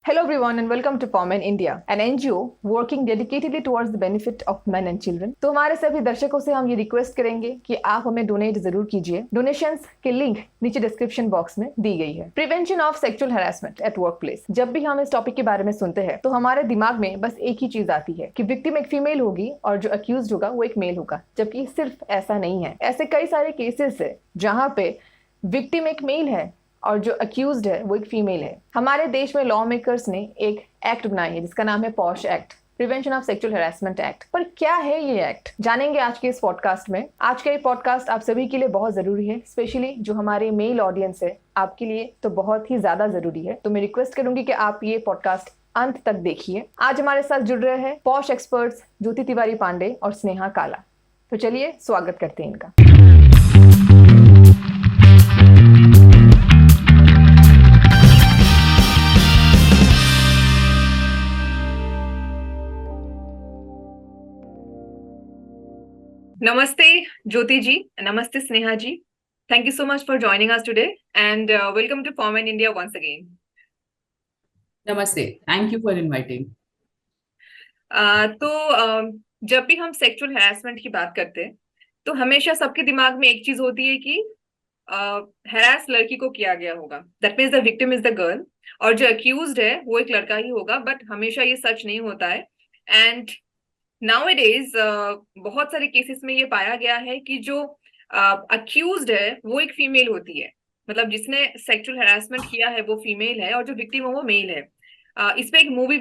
Hello everyone and welcome to Pomen India, an NGO working dedicatedly towards the benefit of men and children। तो हमारे सभी दर्शकों से हम ये रिक्वेस्ट करेंगे कि आप हमें डोनेट जरूर कीजिए। डोनेशंस की लिंक नीचे डिस्क्रिप्शन बॉक्स में दी गई है। Prevention of sexual harassment at work place. जब भी हम इस टॉपिक के बारे में सुनते हैं तो हमारे दिमाग में बस एक ही चीज आती है कि विक्टिम एक फीमेल होगी और जो अक्यूज होगा वो एक मेल होगा, जबकि सिर्फ ऐसा नहीं है। ऐसे कई सारे केसेस है जहाँ पे विक्टिम एक मेल है और जो अक्यूज्ड है वो एक फीमेल है। हमारे देश में लॉ मेकर्स ने एक एक्ट बनाई है जिसका नाम है posh act, prevention of sexual harassment act. पर क्या है ये एक्ट, जानेंगे आज के इस पॉडकास्ट में। आज का ये पॉडकास्ट आप सभी के लिए बहुत जरूरी है, स्पेशली जो हमारे मेल ऑडियंस है आपके लिए तो बहुत ही ज्यादा जरूरी है। तो मैं रिक्वेस्ट करूंगी कि आप ये पॉडकास्ट अंत तक देखिए। आज हमारे साथ जुड़ रहे हैं पॉश एक्सपर्ट्स ज्योति तिवारी पांडे और स्नेहा काला। तो चलिए स्वागत करते हैं इनका। Namaste, Jyoti ji. Namaste, Sneha ji. Thank you so much for joining us today and welcome to Form in India once again. नमस्ते, थैंक यू फॉर इनवाइटिंग। जब भी हम सेक्सुअल हैरेसमेंट की बात करते हैं तो हमेशा सबके दिमाग में एक चीज होती है कि हैरास लड़की को किया गया होगा, that means the victim is the girl, और जो अक्यूज्ड है वो एक लड़का ही होगा। बट हमेशा ये सच नहीं होता है। एंड नाउअडेज बहुत सारे केसेस में ये पाया गया है कि जो अक्यूज्ड है वो एक फीमेल होती है, मतलब जिसने सेक्सुअल हैरेसमेंट किया है वो फीमेल है और जो विक्टिम है वो मेल है। इस पे एक मूवी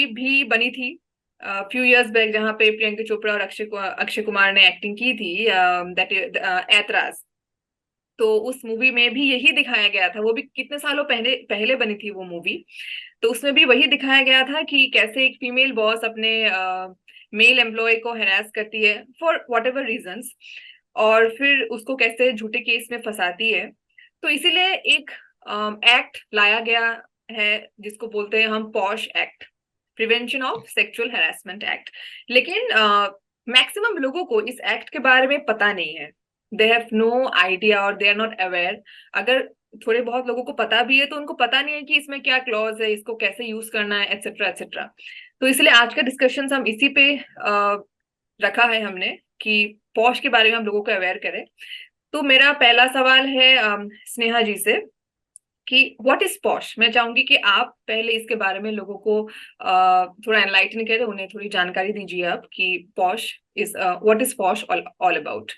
भी बनी थी फ्यू इयर्स बैक, जहाँ पे प्रियंका चोपड़ा और अक्षय कुमार ने एक्टिंग की थी, दैट ऐतराज। तो उस मूवी में भी यही दिखाया गया था, वो भी कितने सालों पहले पहले बनी थी वो मूवी। तो उसमें भी वही दिखाया गया था कि कैसे एक फीमेल बॉस अपने मेल एम्प्लॉय को हैरेस करती है फॉर वॉट एवर रीजन्स, और फिर उसको कैसे झूठे केस में फंसाती है। तो इसीलिए एक एक्ट लाया गया है जिसको बोलते हैं हम posh act, prevention of sexual harassment act. लेकिन मैक्सिमम लोगों को इस एक्ट के बारे में पता नहीं है। दे हैव नो आइडिया और दे आर नॉट अवेयर। अगर थोड़े बहुत लोगों को पता भी है तो उनको पता नहीं है कि इसमें क्या क्लॉज है, इसको कैसे यूज करना है, एटसेट्रा एटसेट्रा। तो इसलिए आज का डिस्कशन हम इसी पे रखा है हमने कि पॉश के बारे में हम लोगों को अवेयर करें। तो मेरा पहला सवाल है स्नेहा जी से कि व्हाट इज पॉश। मैं चाहूंगी कि आप पहले इसके बारे में लोगों को थोड़ा एनलाइटन करें, उन्हें थोड़ी जानकारी दीजिए आप कि posh is what is posh all about.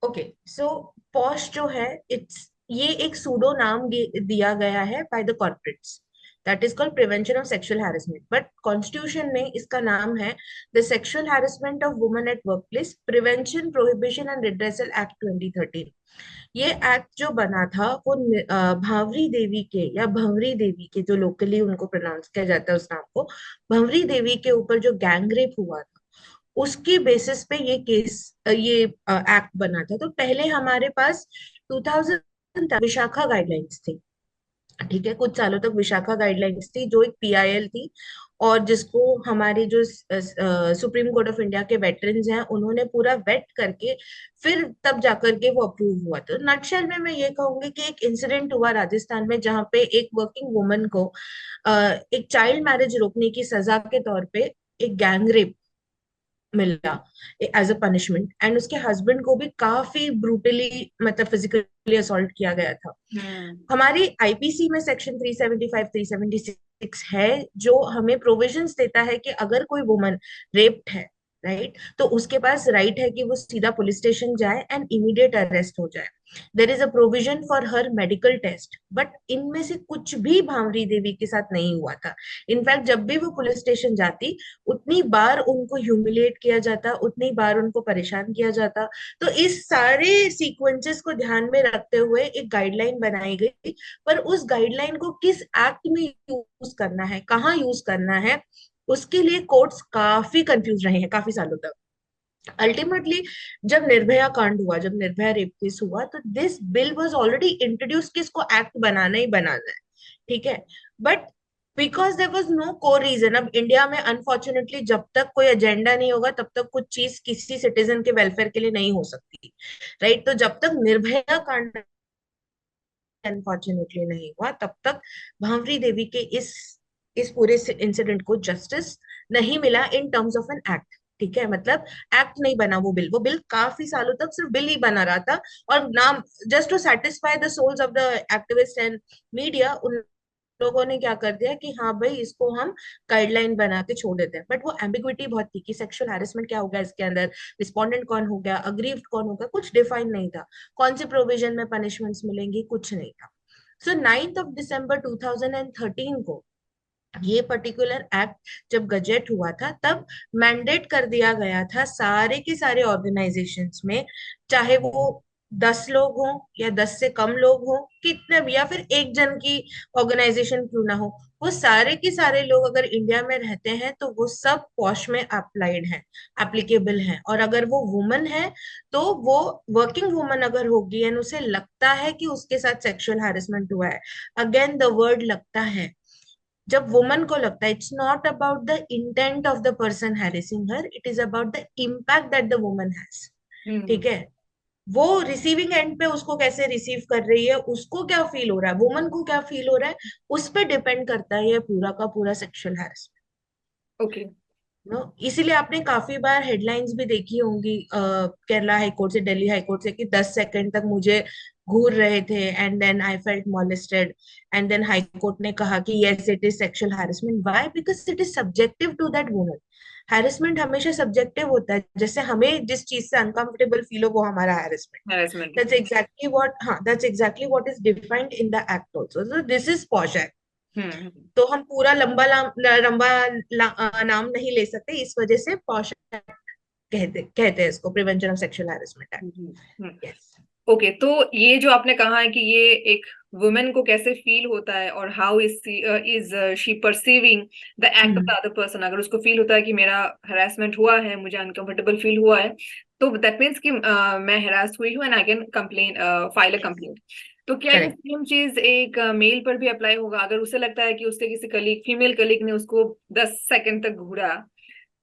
Okay, so posh जो है इट्स ये एक सूडो नाम दिया गया है by the corporates, that is called prevention of sexual harassment. But constitution में इसका नाम है the sexual harassment of women at workplace prevention prohibition and redressal act 2013। ये एक्ट जो बना था वो भावरी देवी के या भंवरी देवी के, जो लोकली उनको प्रोनाउंस किया जाता है उस नाम को, भंवरी देवी के ऊपर जो गैंग रेप हुआ था उसके बेसिस पे ये एक्ट बना था। तो पहले हमारे पास 2000 विशाखा गाइडलाइंस थी। ठीक है, कुछ सालों तक विशाखा गाइडलाइंस थी जो एक पीआईएल थी, और जिसको हमारे जो सुप्रीम कोर्ट ऑफ इंडिया के वेटरन्स हैं उन्होंने पूरा वेट करके फिर तब जाकर के वो अप्रूव हुआ। तो नटशेल में मैं ये कहूंगी कि एक इंसिडेंट हुआ राजस्थान में जहाँ पे एक वर्किंग वुमन को एक चाइल्ड मैरिज रोकने की सजा के तौर पे एक गैंग रेप मिला एज अ पनिशमेंट, एंड उसके हस्बैंड को भी काफी ब्रूटली मतलब फिजिकली असॉल्ट किया गया था। हमारी आईपीसी में सेक्शन 375 376 है जो हमें प्रोविजंस देता है कि अगर कोई वुमन रेप्ड है, राइट, तो उसके पास राइट है कि वो सीधा पुलिस स्टेशन जाए एंड इमीडिएट अरेस्ट हो जाए। There is a provision for हर मेडिकल टेस्ट, बट इनमें से कुछ भी भावरी देवी के साथ नहीं हुआ था। इनफैक्ट जब भी वो पुलिस स्टेशन जाती उतनी बार उनको ह्यूमिलिएट किया जाता, उतनी बार उनको परेशान किया जाता। तो इस सारे सीक्वेंसेस को ध्यान में रखते हुए एक गाइडलाइन बनाई गई, पर उस गाइडलाइन को किस एक्ट में यूज करना है, कहाँ यूज करना है, उसके लिए कोर्ट्स काफी कंफ्यूज रहे हैं काफी सालों तक। अल्टीमेटली जब निर्भया कांड हुआ, जब निर्भया रेप केस हुआ, तो this bill was already introduce कि इसको एक्ट बनाना ही बनाना है। ठीक है, but because there was no को रीजन। अब इंडिया में अनफॉर्चुनेटली जब तक कोई एजेंडा नहीं होगा तब तक कुछ चीज किसी सिटीजन के वेलफेयर के लिए नहीं हो सकती, राइट। तो जब तक निर्भया कांड अनफॉर्चुनेटली नहीं हुआ, तब तक भांवरी देवी के इस पूरे इंसिडेंट को जस्टिस नहीं मिला इन टर्म्स ऑफ एन एक्ट। ठीक है, मतलब एक्ट नहीं बना वो बिल काफी सालों तक सिर्फ बिल ही बना रहा था, और नाम just to satisfy the souls of the activist and media, उन लोगों ने क्या कर दिया कि हाँ भाई इसको हम गाइडलाइन बना के छोड़ देते हैं। बट वो एम्बिग्विटी बहुत थी कि सेक्सुअल हैरेसमेंट क्या होगा इसके अंदर, रिस्पोंडेंट कौन हो गया, अग्रीव्ड कौन होगा, कुछ डिफाइन नहीं था, कौन से प्रोविजन में पनिशमेंट्स मिलेंगी, कुछ नहीं था। सो 9 दिसंबर 2013 को ये पर्टिकुलर एक्ट जब गजेट हुआ था, तब मैंडेट कर दिया गया था सारे के सारे ऑर्गेनाइजेशंस में, चाहे वो 10 लोग हों या 10 से कम लोग हों, कितने भी, या फिर एक जन की ऑर्गेनाइजेशन क्यों ना हो, वो सारे के सारे लोग अगर इंडिया में रहते हैं तो वो सब पॉश में अप्लाइड हैं, एप्लीकेबल हैं। और अगर वो वुमन है तो वो वर्किंग वुमन अगर होगी एंड उसे लगता है कि उसके साथ सेक्सुअल हैरेसमेंट हुआ है, अगेन द वर्ड लगता है, जब वुमन को लगता है, it's not about the intent of the person harassing her, it is about the impact that the woman has. Hmm. ठीक है, वो रिसीविंग एंड पे उसको कैसे रिसीव कर रही है, उसको क्या फील हो रहा है, वुमन को क्या फील हो रहा है, उस पर डिपेंड करता है ये पूरा का पूरा सेक्सुअल हैरेसमेंट। ओके। नो, इसीलिए आपने काफी बार हेडलाइंस भी देखी होंगी केरला हाईकोर्ट से, दिल्ली हाईकोर्ट से, कि 10 सेकंड तक मुझे घूर रहे थे and then I felt molested, and then high court ने कहा कि yes it is sexual harassment. Why? Because it is subjective to that woman. Harassment हमेशा सब्जेक्टिव होता है, जैसे हमें जिस चीज से अनकंफर्टेबल फील हो वो हमारा harassment. Harassment. That's exactly what is defined in the act also, so this is POSH. Hmm. तो हम पूरा लंबा नाम नहीं ले सकते, इस वजह से पॉश कहते हैं इसको, prevention of sexual harassment act. Hmm. Hmm. Yes. Okay, तो ये जो आपने कहा है कि ये एक वुमेन को कैसे फील होता है और how is she perceiving the act of the other person, अगर उसको फील होता है कि मेरा हरासमेंट हुआ है, मुझे अनकंफर्टेबल फील हुआ है, तो दैट मीन्स कि मैं हरास हुई हूँ and I can complain, file a complaint. तो क्या ये करेक्ट। सेम चीज एक मेल पर भी अप्लाई होगा? अगर उसे लगता है कि उसके किसी कलीग, फीमेल कलीग ने उसको 10 सेकंड तक घूरा,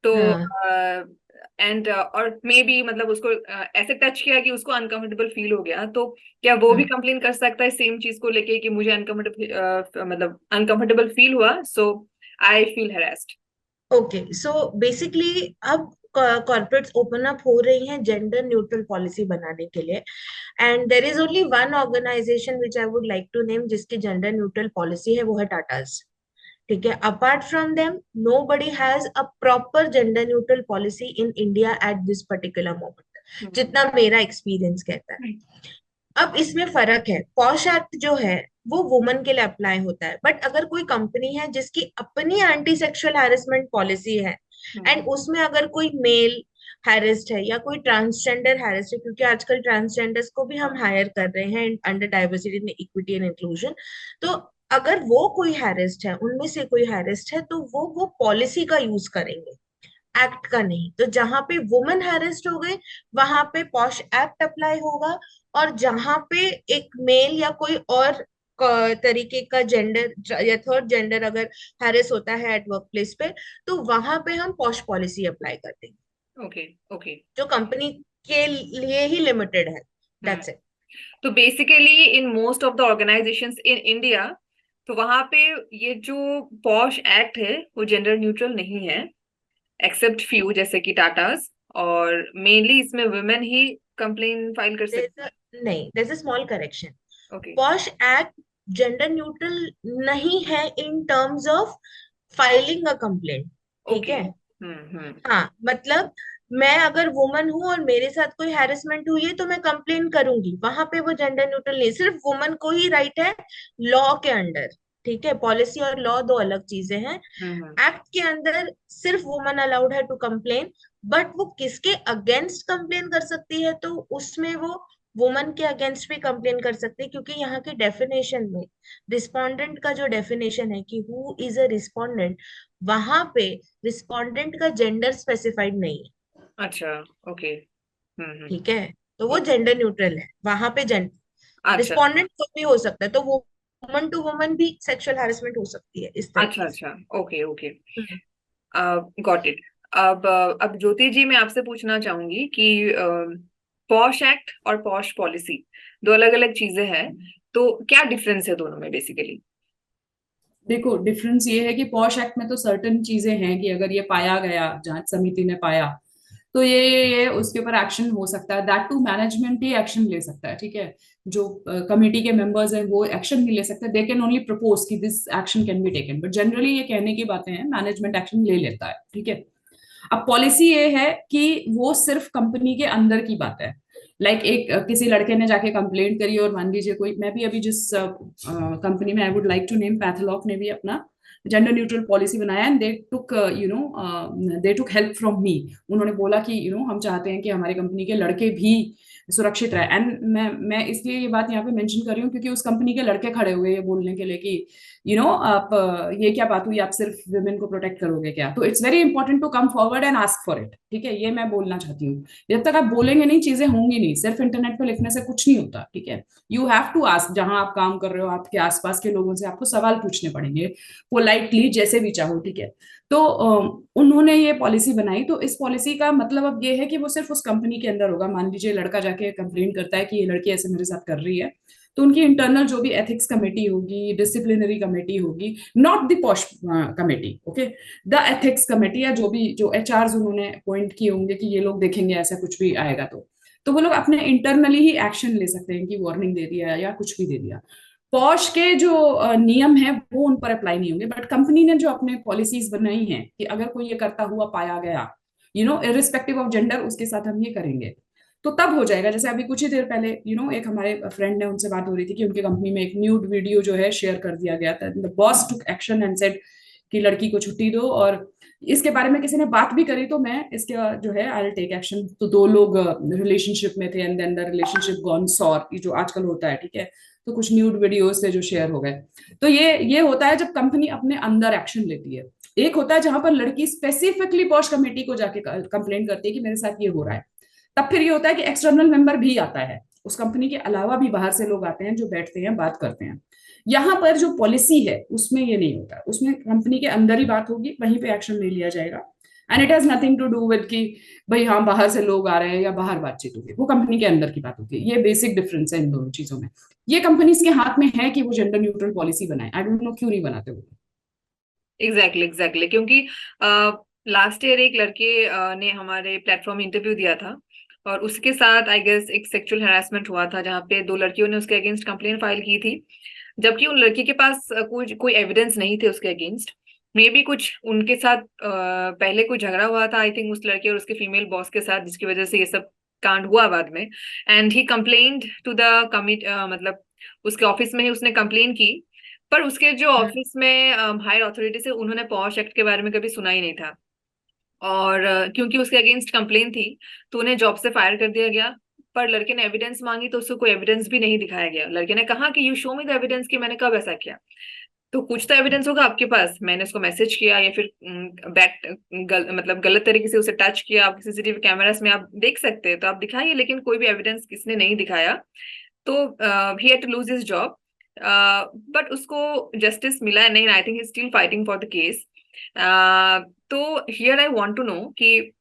तो हाँ। एंड और मे बी मतलब उसको ऐसे टच किया कि उसको अनकंफर्टेबल फील हो गया, तो क्या वो भी कंप्लेन कर सकता है सेम चीज को लेके कि मुझे अनकंफर्टेबल मतलब अनकंफर्टेबल फील हुआ, so I feel harassed? Okay, so basically अब कॉर्पोरेट्स ओपन अप हो रही हैं जेंडर न्यूट्रल पॉलिसी बनाने के लिए, and there is only one organization which I would like to name जिसकी जेंडर न्यूट्रल पॉलिसी है, वो है टाटाज। ठीक है, apart from them nobody has a proper gender neutral policy in India at this particular moment, जितना मेरा experience कहता है। अब इसमें फर्क है, पॉश एक्ट जो है वो वुमन के लिए अप्लाई होता है, बट अगर कोई कंपनी है जिसकी अपनी एंटी सेक्सुअल हैरेसमेंट पॉलिसी है एंड उसमें अगर कोई मेल हैरेस्ड है या कोई ट्रांसजेंडर हैरेस्ड है, क्योंकि आजकल ट्रांसजेंडर्स को भी हम हायर कर रहे हैं under diversity equity and inclusion, तो अगर वो कोई हैरेस्ड है, उनमें से कोई हैरेस्ड है, तो वो पॉलिसी का यूज करेंगे, एक्ट का नहीं। तो जहां पे वुमेन हैरेस्ड हो गए वहां पे पॉश एक्ट अप्लाई होगा, और जहां पे एक मेल या कोई और तरीके का जेंडर या थर्ड जेंडर अगर हैरेस होता है एट वर्क प्लेस पे, तो वहां पे हम पॉश पॉलिसी अप्लाई कर देंगे, ओके। ओके। जो कंपनी के लिए ही लिमिटेड है। That's it. तो basically in most of the organizations in India, तो वहां पे ये जो पॉश एक्ट है वो जेंडर न्यूट्रल नहीं है, एक्सेप्ट फ्यू जैसे कि टाटास, और मेनली इसमें वुमेन ही कंप्लेन फाइल कर सकती नहीं, there is a small correction. है। Okay. POSH act gender neutral नहीं है in terms of filing a complaint. ठीक ओके। है, हम्म। हाँ, मतलब मैं अगर वुमन हूं और मेरे साथ कोई हैरेसमेंट हुई है तो मैं कंप्लेन करूंगी, वहां पे वो जेंडर न्यूट्रल नहीं, सिर्फ वुमन को ही राइट है लॉ के अंडर। ठीक है, पॉलिसी और लॉ दो अलग चीजें हैं। हम्म। एक्ट के अंदर सिर्फ वुमन अलाउड है टू कंप्लेन, बट वो किसके अगेंस्ट कंप्लेन कर सकती है, तो उसमें वो वुमन के अगेंस्ट भी कंप्लेन कर सकती है, क्योंकि यहाँ की डेफिनेशन में रिस्पोंडेंट का जो डेफिनेशन है कि हु इज अ रिस्पोंडेंट, वहां पे रिस्पोंडेंट का जेंडर स्पेसिफाइड नहीं है। अच्छा। ओके। ठीक है, तो वो ओके। जेंडर न्यूट्रल है, वहां पे अच्छा। रिस्पोंडेंट कोई भी हो सकता है, तो वो वुमन टू वुमन भी सेक्सुअल हैरेसमेंट हो सकती है इस अच्छा। तरीके से। अच्छा। Okay. Okay. Hmm. Got it. अब ज्योति जी, मैं आपसे पूछना चाहूंगी कि पॉश एक्ट और पॉश पॉलिसी दो अलग अलग चीजें हैं। तो क्या डिफरेंस है दोनों में बेसिकली? देखो, डिफरेंस ये है कि पॉश एक्ट में तो सर्टेन चीजें हैं कि अगर ये पाया गया, जांच समिति ने पाया, तो ये उसके ऊपर एक्शन हो सकता है। दैट टू मैनेजमेंट ही एक्शन ले सकता है, ठीक है। जो कमेटी के मेंबर्स हैं वो एक्शन नहीं ले सकते, दे कैन ओनली प्रपोज कि this action can be taken, but generally ये कहने की बातें हैं, मैनेजमेंट एक्शन ले लेता है, ठीक है। अब पॉलिसी ये है कि वो सिर्फ कंपनी के अंदर की बात है। लाइक एक किसी लड़के ने जाके कंप्लेंट करी, और मान लीजिए कोई, मैं भी अभी जिस कंपनी में, I would like to name, Pathlock ने भी अपना जेंडर न्यूट्रल पॉलिसी बनाया, and they took they took help from me. उन्होंने बोला कि हम चाहते हैं कि हमारी कंपनी के लड़के भी सुरक्षित रहे। एंड मैं इसलिए ये बात यहाँ पे मेंशन कर रही हूँ क्योंकि उस कंपनी के लड़के खड़े हुए ये बोलने के लिए कि आप ये क्या बात हुई, आप सिर्फ वुमेन को प्रोटेक्ट करोगे क्या? तो it's very important to come forward and ask for it, ठीक है। ये मैं बोलना चाहती हूँ। जब तक आप बोलेंगे नहीं, चीजें होंगी नहीं। सिर्फ इंटरनेट पे लिखने से कुछ नहीं होता, ठीक है। You have to ask. जहां आप काम कर रहे हो, आपके आसपास के लोगों से आपको सवाल पूछने पड़ेंगे, पोलाइटली, जैसे भी चाहो, ठीक है। तो उन्होंने ये पॉलिसी बनाई, तो इस पॉलिसी का मतलब अब ये है कि वो सिर्फ उस कंपनी के अंदर होगा। मान लीजिए लड़का जाके कंप्लेंट करता है कि ये लड़की ऐसे मेरे साथ कर रही है, तो उनकी इंटरनल जो भी एथिक्स कमेटी होगी, डिसिप्लिनरी कमेटी होगी, not the posh committee, okay, the ethics committee, या जो एचआर उन्होंने अपॉइंट किए होंगे कि ये लोग देखेंगे ऐसा कुछ भी आएगा तो वो लोग अपने इंटरनली ही एक्शन ले सकते हैं कि वार्निंग दे दिया या कुछ भी दे दिया। पॉश के जो नियम है वो उन पर अप्लाई नहीं होंगे, बट कंपनी ने जो अपने पॉलिसीज बनाई हैं कि अगर कोई ये करता हुआ पाया गया, इरिस्पेक्टिव ऑफ जेंडर, उसके साथ हम ये करेंगे, तो तब हो जाएगा। जैसे अभी कुछ ही देर पहले एक हमारे फ्रेंड ने, उनसे बात हो रही थी कि उनकी कंपनी में एक न्यूड वीडियो जो है शेयर कर दिया गया था। The boss took action and said कि लड़की को छुट्टी दो, और इसके बारे में किसी ने बात भी करी तो मैं इसका जो है आई विल टेक एक्शन। तो दो लोग रिलेशनशिप में थे, and then the relationship gone sour, जो आजकल होता है, ठीक है। तो कुछ न्यूड वीडियोस थे जो शेयर हो गए। तो ये होता है जब कंपनी अपने अंदर एक्शन लेती है। एक होता है जहां पर लड़की स्पेसिफिकली पॉश कमेटी को जाके कंप्लेंट करती है कि मेरे साथ ये हो रहा है। तब फिर ये होता है कि एक्सटर्नल मेंबर भी आता है, उस कंपनी के अलावा भी बाहर से लोग आते हैं जो बैठते हैं, बात करते हैं। यहाँ पर जो पॉलिसी है उसमें ये नहीं होता, उसमें कंपनी के अंदर ही बात होगी, वहीं पे एक्शन ले लिया जाएगा। And it has nothing to do with कि भाई हाँ बाहर से लोग आ रहे हैं या बाहर बातचीत होगी, वो कंपनी के अंदर की बात होती है। ये बेसिक डिफरेंस है इन दोनों चीजों में। ये कंपनीज के हाथ में है कि वो जेंडर न्यूट्रल पॉलिसी बनाए। आई डोंट नो क्यों नहीं बनाते वो। एग्जैक्टली क्योंकि लास्ट ईयर एक लड़के ने हमारे प्लेटफॉर्म में इंटरव्यू दिया था, और उसके साथ आई गेस एक सेक्सुअल हैरेसमेंट हुआ था, जहाँ पे दो लड़कियों ने उसके अगेंस्ट कंप्लेन फाइल की थी, जबकि उन लड़की के पास कोई एविडेंस नहीं थे उसके अगेंस्ट। मे बी कुछ उनके साथ पहले कोई झगड़ा हुआ था, आई थिंक, उस लड़के और उसके फीमेल बॉस के साथ, जिसकी वजह से ये सब कांड हुआ बाद में। And he complained to the committee मतलब उसके ऑफिस में ही उसने कंप्लेन की। पर उसके जो ऑफिस में हायर अथॉरिटी से, उन्होंने पॉश एक्ट के बारे में कभी सुना ही नहीं था। और क्योंकि उसके अगेंस्ट कंप्लेन थी, तो उन्हें जॉब से फायर कर दिया गया। पर लड़के ने एविडेंस मांगी तो उसको कोई एविडेंस भी नहीं दिखाया गया। लड़के ने कहा कि you show me the evidence, कि मैंने कब ऐसा किया। तो कुछ तो एविडेंस होगा आपके पास, मैंने उसको मैसेज किया या फिर मतलब गलत तरीके से उसे टच किया, आप सीसीटीवी कैमरास में आप देख सकते हैं, तो आप दिखाइए। लेकिन कोई भी एविडेंस किसने नहीं दिखाया, तो he had to lose his job. But उसको जस्टिस मिला नहीं, I think he still fighting for the case. तो here I want to know कि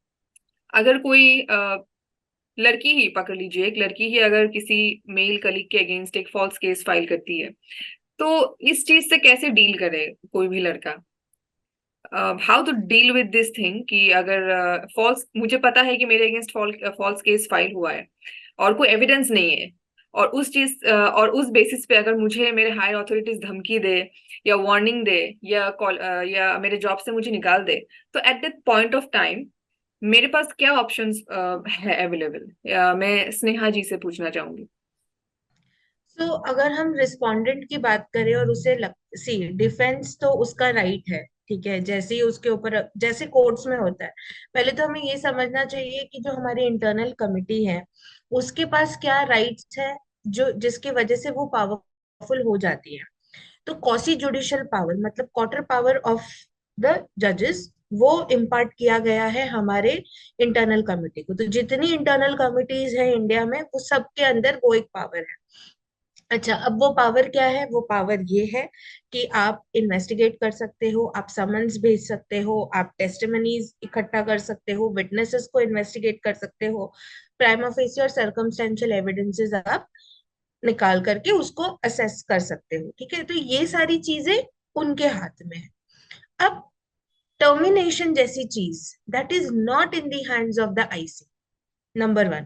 अगर कोई लड़की ही पकड़ लीजिए, एक लड़की ही अगर किसी मेल कलीग के अगेंस्ट एक फॉल्स केस फाइल करती है, तो इस चीज से कैसे डील करे कोई भी लड़का? How to deal with this thing कि अगर फॉल्स, मुझे पता है कि मेरे अगेंस्ट फॉल्स केस फाइल हुआ है और कोई एविडेंस नहीं है, और उस बेसिस पे अगर मुझे मेरे हायर अथॉरिटीज धमकी दे या वार्निंग दे या या मेरे जॉब से मुझे निकाल दे, तो at that point of time मेरे पास क्या ऑप्शंस है अवेलेबल? मैं स्नेहा जी से पूछना चाहूंगी। तो अगर हम रिस्पोंडेंट की बात करें और उसे सी डिफेंस, तो उसका राइट है, ठीक है। जैसे ही उसके ऊपर, जैसे कोर्ट्स में होता है, पहले तो हमें ये समझना चाहिए कि जो हमारी इंटरनल कमिटी है उसके पास क्या राइट्स है, जो जिसकी वजह से वो पावरफुल हो जाती है। तो कॉसी जुडिशियल पावर, मतलब क्वार्टर पावर ऑफ द जजेस, वो इम्पार्ट किया गया है हमारे इंटरनल कमिटी को। तो जितनी इंटरनल कमिटीज है इंडिया में, वो सबके अंदर वो एक पावर है। अच्छा, अब वो पावर क्या है? वो पावर ये है कि आप इन्वेस्टिगेट कर सकते हो, आप समन्स भेज सकते हो, आप टेस्टिमनीज इकट्ठा कर सकते हो, विटनेसेस को इन्वेस्टिगेट कर सकते हो, प्राइमा फेसी और सर्कमस्टेंशियल एविडेंसेस आप निकाल करके उसको असेस कर सकते हो। ठीक है, तो ये सारी चीजें उनके हाथ में है। अब टर्मिनेशन जैसी चीज, that is not in the hands of the IC, number one.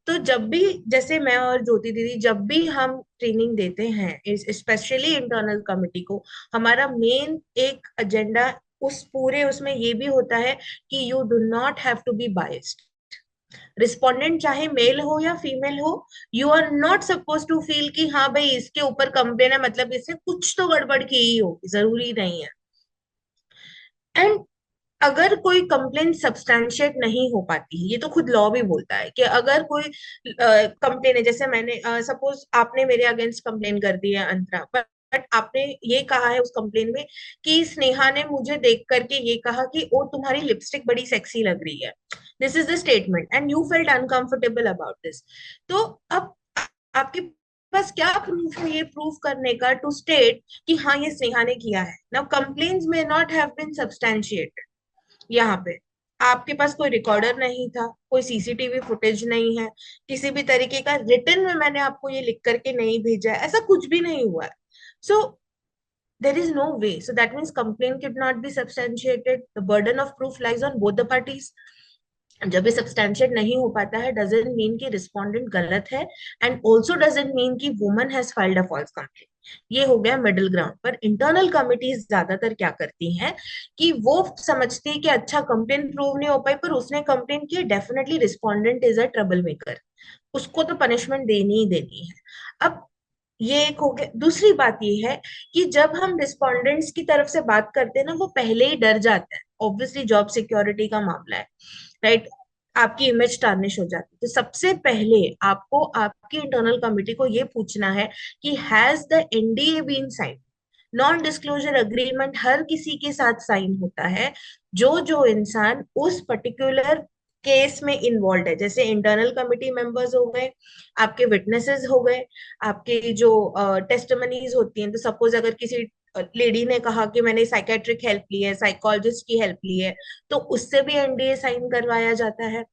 तो जब भी, जैसे मैं और ज्योति दीदी जब भी हम ट्रेनिंग देते हैं स्पेशली इंटरनल कमिटी को, हमारा मेन एक एजेंडा उस पूरे उसमें ये भी होता है कि you do not have to be biased. Respondent चाहे मेल हो या फीमेल हो, you are not suppose to feel कि हाँ भाई इसके ऊपर कंप्लेन है मतलब इससे कुछ तो गड़बड़ की ही हो, जरूरी नहीं है। एंड अगर कोई कंप्लेन सब्सटैंशिएट नहीं हो पाती है, ये तो खुद लॉ भी बोलता है कि अगर कोई कंप्लेन है, जैसे मैंने सपोज आपने मेरे अगेंस्ट कंप्लेन कर दी है अंतरा, बट आपने ये कहा है उस कंप्लेन में कि स्नेहा ने मुझे देख करके ये कहा कि ओ तुम्हारी लिपस्टिक बड़ी सेक्सी लग रही है, this is the statement and you felt uncomfortable about this. तो अब आपके पास क्या प्रूफ है ये प्रूफ करने का टू स्टेट कि हाँ ये स्नेहा ने किया है? Now complaints may not have been substantiated. यहाँ पे आपके पास कोई रिकॉर्डर नहीं था, कोई सीसीटीवी फुटेज नहीं है, किसी भी तरीके का रिटर्न में मैंने आपको ये लिख करके नहीं भेजा है, ऐसा कुछ भी नहीं हुआ है। सो there is no way, so that means complaint could not be substantiated, the burden of proof lies on both the parties। जब ये सब्सटैंशिएट नहीं हो पाता है डजंट मीन कि रिस्पोंडेंट गलत है, एंड ऑल्सो डजंट मीन कि woman has filed a false complaint. ये हो गया मिडिल ग्राउंड। पर इंटरनल कमिटीज ज्यादातर क्या करती हैं कि वो समझती है कि अच्छा कंप्लेंट प्रूव नहीं हो पाई पर उसने कंप्लेंट की, definitely respondent is a trouble maker, उसको तो पनिशमेंट देनी ही देनी है। अब ये एक हो गया। दूसरी बात ये है कि जब हम रिस्पोंडेंट्स की तरफ से बात करते हैं ना, वो पहले ही डर जाते हैं, ऑब्वियसली जॉब सिक्योरिटी का मामला है, राइट? आपकी इमेज टार्निश हो जाती है। तो सबसे पहले आपको आपकी इंटरनल कमिटी को ये पूछना है कि has the NDA been sign. Non disclosure agreement हर किसी के साथ साइन होता है जो जो इंसान उस पर्टिकुलर केस में इन्वॉल्व है, जैसे इंटरनल कमिटी मेंबर्स हो गए, आपके विटनेसेस हो गए, आपके जो टेस्टमनीज होती हैं। तो सपोज अगर किसी लेडी ने कहा कि मैंने साइकेट्रिक हेल्प ली है, साइकोलॉजिस्ट की हेल्प ली है, तो उससे भी एनडीए साइन करवाया जाता है।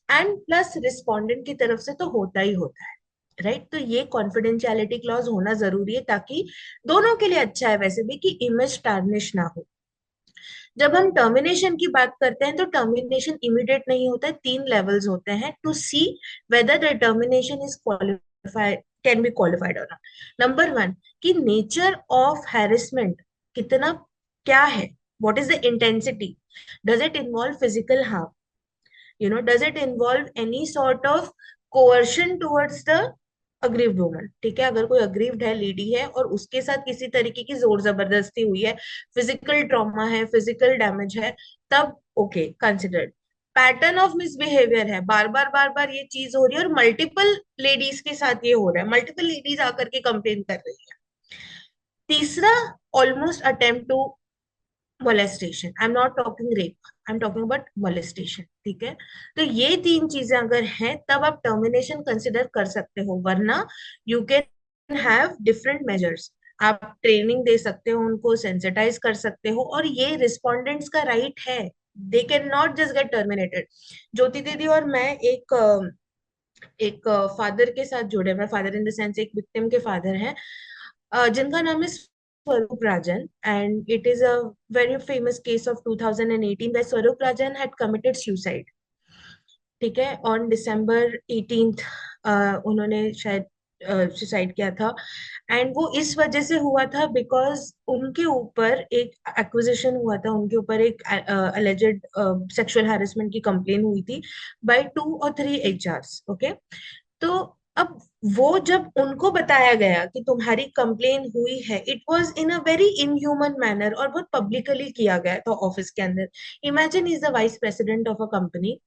एंड प्लस रिस्पोंडेंट की तरफ से तो होता ही होता है, राइट? तो ये कॉन्फिडेंशियलिटी क्लॉज होना जरूरी है ताकि दोनों के लिए अच्छा है वैसे भी कि इमेज टार्निश ना हो। जब हम टर्मिनेशन की बात करते हैं तो टर्मिनेशन इमीडिएट नहीं होता है, 3 लेवल्स होते हैं to see whether the termination is qualified, can be qualified और नॉट। नंबर वन, कि नेचर ऑफ हैरेसमेंट कितना, क्या है, what is the intensity, does it involve physical harm, does it involve any sort of coercion towards the aggrieved woman. ठीक है, अगर कोई aggrieved है, लेडी है और उसके साथ किसी तरीके की जोर जबरदस्ती हुई है, फिजिकल ट्रॉमा है, फिजिकल डैमेज है, तब okay considered. Pattern of misbehaviour है, बार बार ये चीज हो रही है और मल्टीपल लेडीज के साथ ये हो रहा है, मल्टीपल लेडीज आकर के कंप्लेन कर रही है। तीसरा, almost attempt to molestation, I am not talking rape, I am talking about molestation. ठीक है, तो ये 3 चीजें अगर हैं तब आप टर्मिनेशन कंसिडर कर सकते हो, वरना you can have different measures. आप ट्रेनिंग दे सकते हो, उनको सेंसिटाइज कर सकते हो, और ये रिस्पोंडेंट्स का राइट है, they can not just get terminated. Jyoti दीदी और मैं एक फादर के साथ जुड़े, मैं फादर इन द सेंस एक विक्टिम के फादर हैं, जिनका नाम है Swarup Rajan, and it is a very famous case of 2018 where Swarup Rajan had committed suicide। ठीक है, ऑन December 18th उन्होंने शायद सुसाइड किया था। एंड वो इस वजह से हुआ था बिकॉज उनके ऊपर एक एक्विजिशन हुआ था, उनके ऊपर एक अलेजेड सेक्सुअल हैरेसमेंट की कंप्लेन हुई थी बाय 2 और 3 HRs। ओके, तो अब वो जब उनको बताया गया कि तुम्हारी कंप्लेन हुई है, it was in a very inhuman manner और बहुत पब्लिकली किया गया था ऑफिस के अंदर। Imagine is the vice president of a company